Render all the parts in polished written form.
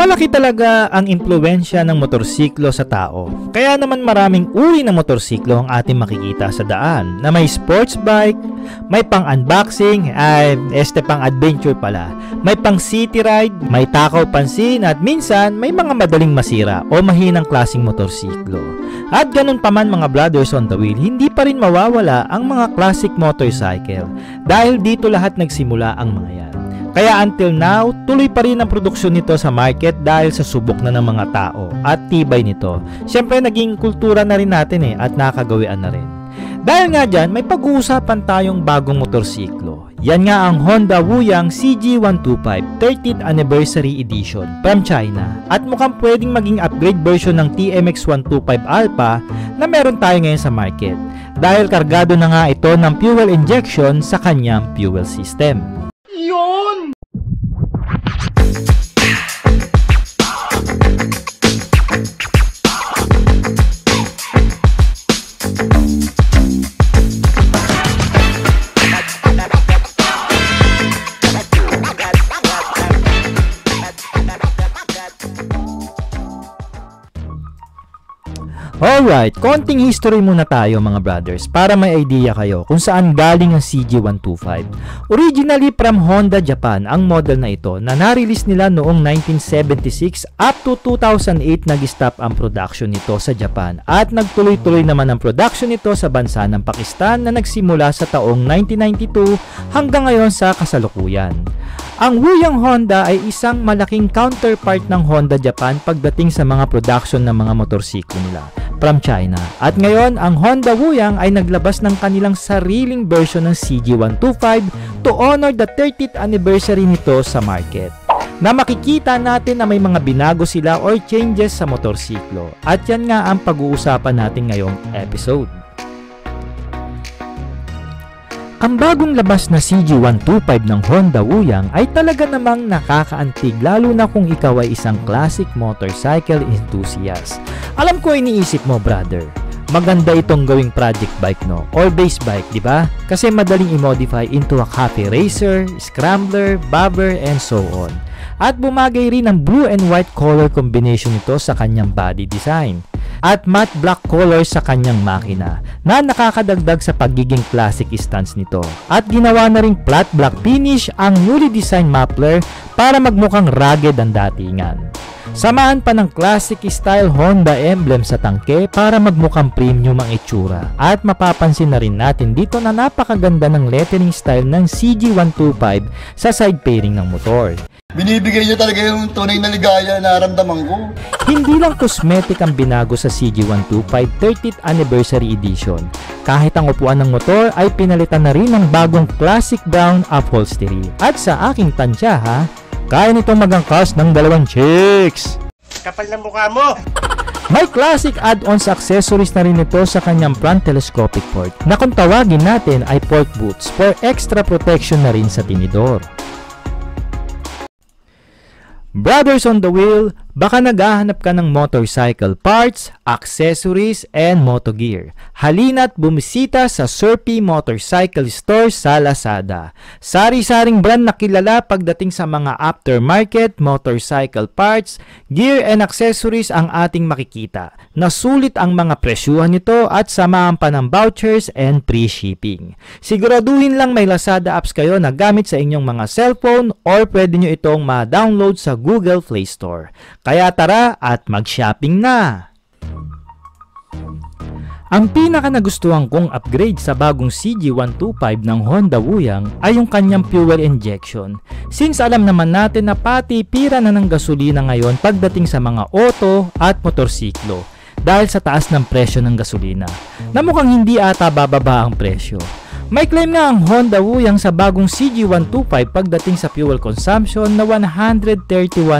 Malaki talaga ang impluwensya ng motorsiklo sa tao. Kaya naman maraming uri ng motorsiklo ang ating makikita sa daan na may sports bike, may pang unboxing, pang adventure pala, may pang city ride, may takaw pansin at minsan may mga madaling masira o mahinang klaseng motorsiklo. At ganun pa man mga brothers on the wheel, hindi pa rin mawawala ang mga classic motorcycle dahil dito lahat nagsimula ang mga yan. Kaya until now, tuloy pa rin ang produksyon nito sa market dahil sa subok na ng mga tao at tibay nito. Siyempre naging kultura na rin natin at nakagawian na rin. Dahil nga dyan, may pag-uusapan tayong bagong motorsiklo. Yan nga ang Honda Wuyang CG125 30th Anniversary Edition from China at mukhang pwedeng maging upgrade version ng TMX125 Alpha na meron tayo ngayon sa market dahil kargado na nga ito ng fuel injection sa kanyang fuel system. Yun! Alright, konting history muna tayo mga brothers para may idea kayo kung saan galing ang CG125. Originally from Honda Japan ang model na ito na na-release nila noong 1976 up to 2008 nag-stop ang production nito sa Japan at nagtuloy-tuloy naman ang production nito sa bansa ng Pakistan na nagsimula sa taong 1992 hanggang ngayon sa kasalukuyan. Ang Wuyang Honda ay isang malaking counterpart ng Honda Japan pagdating sa mga production ng mga motorsiklo nila from China. At ngayon, ang Honda Wuyang ay naglabas ng kanilang sariling version ng CG125 to honor the 30th anniversary nito sa market. Na makikita natin na may mga binago sila or changes sa motorsiklo. At yan nga ang pag-uusapan natin ngayong episode. Ang bagong labas na CG125 ng Honda Wuyang ay talaga namang nakakaantig lalo na kung ikaw ay isang classic motorcycle enthusiast. Alam ko iniisip mo brother, maganda itong gawing project bike no or base bike, di ba? Kasi madaling i-modify into a cafe racer, scrambler, bobber and so on. At bumagay rin ang blue and white color combination nito sa kanyang body design at matte black color sa kanyang makina na nakakadagdag sa pagiging classic stance nito. At ginawa na ring flat black finish ang newly designed muffler para magmukhang rugged ang datingan. Samahan pa ng classic style Honda emblem sa tangke para magmukhang premium ang itsura. At mapapansin na rin natin dito na napakaganda ng lettering style ng CG125 sa side fairing ng motor. Binibigay niya talaga yung tunay na ligaya na naramdaman ko. Hindi lang cosmetic ang binago sa CG125 30th Anniversary Edition. Kahit ang upuan ng motor ay pinalitan na rin ng bagong classic brown upholstery. At sa aking tansya kaya nitong magangkas ng 2 chicks. Kapal na mukha mo! May classic add-ons accessories na rin ito sa kanyang front telescopic port na kung tawagin natin ay port boots for extra protection na rin sa tinidor. Brothers on the wheel, baka naghahanap ka ng motorcycle parts, accessories, and moto gear. Halina't bumisita sa Surfy Motorcycle Store sa Lazada. Sari-saring brand na kilala pagdating sa mga aftermarket, motorcycle parts, gear, and accessories ang ating makikita. Nasulit ang mga presyuhan nito at samahan pa ng vouchers and free shipping. Siguraduhin lang may Lazada apps kayo na gamit sa inyong mga cellphone or pwede nyo itong ma-download sa Google Play Store. Kaya tara at mag-shopping na! Ang pinaka nagustuhan kong upgrade sa bagong CG125 ng Honda Wuyang ay yung kanyang fuel injection. Since alam naman natin na pati pira na ng gasolina ngayon pagdating sa mga auto at motorsiklo dahil sa taas ng presyo ng gasolina na mukhang hindi ata bababa ang presyo. May claim nga ang Honda Wuyang sa bagong CG125 pagdating sa fuel consumption na 131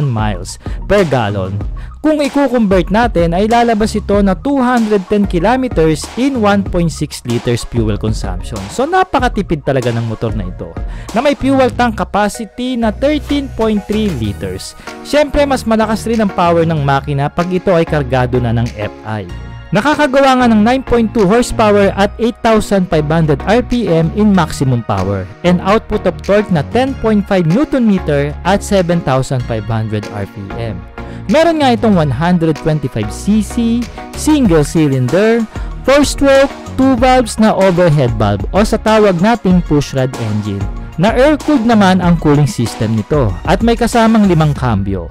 miles per gallon. Kung i-convert natin ay lalabas ito na 210 kilometers in 1.6 liters fuel consumption. So napakatipid talaga ng motor na ito na may fuel tank capacity na 13.3 liters. Siyempre mas malakas rin ang power ng makina pag ito ay kargado na ng FI. Nakakagawa nga ng 9.2 horsepower at 8,500 RPM in maximum power and output of torque na 10.5 Nm at 7,500 RPM. Meron nga itong 125cc, single cylinder, 4-stroke, 2 valves na overhead valve o sa tawag nating pushrod engine. Na air-cooled naman ang cooling system nito at may kasamang 5 kambyo.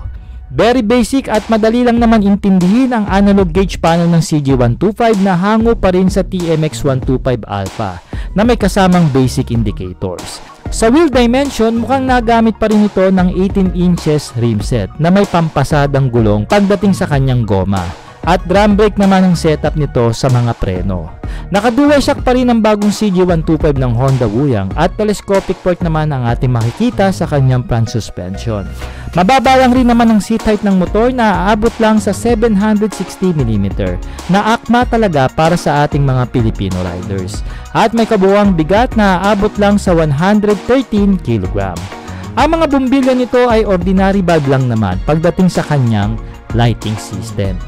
Very basic at madali lang naman intindihin ang analog gauge panel ng CG125 na hango pa rin sa TMX 125 Alpha na may kasamang basic indicators. Sa wheel dimension, mukhang nagamit pa rin ito ng 18 inches rim set na may pampasadang gulong pagdating sa kanyang goma. At drum brake naman ang setup nito sa mga preno. Naka-dual shock pa rin ang bagong CG125 ng Honda Wuyang at telescopic port naman ang ating makikita sa kanyang front suspension. Mababa lang rin naman ang seat height ng motor na aabot lang sa 760mm na akma talaga para sa ating mga Filipino riders. At may kabuuang bigat na aabot lang sa 113 kg. Ang mga bumbilya nito ay ordinary valve lang naman pagdating sa kanyang lighting system.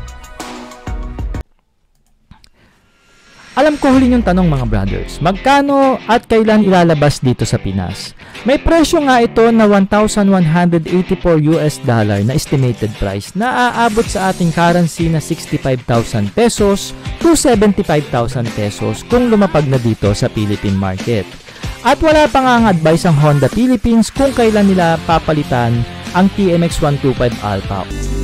Alam ko huli yung tanong mga brothers, magkano at kailan ilalabas dito sa Pinas? May presyo nga ito na $1,184 na estimated price na aabot sa ating currency na 65,000 pesos to 75,000 pesos kung lumapag na dito sa Philippine market. At wala pa nga ang advice ang Honda Philippines kung kailan nila papalitan ang TMX 125 Alpha.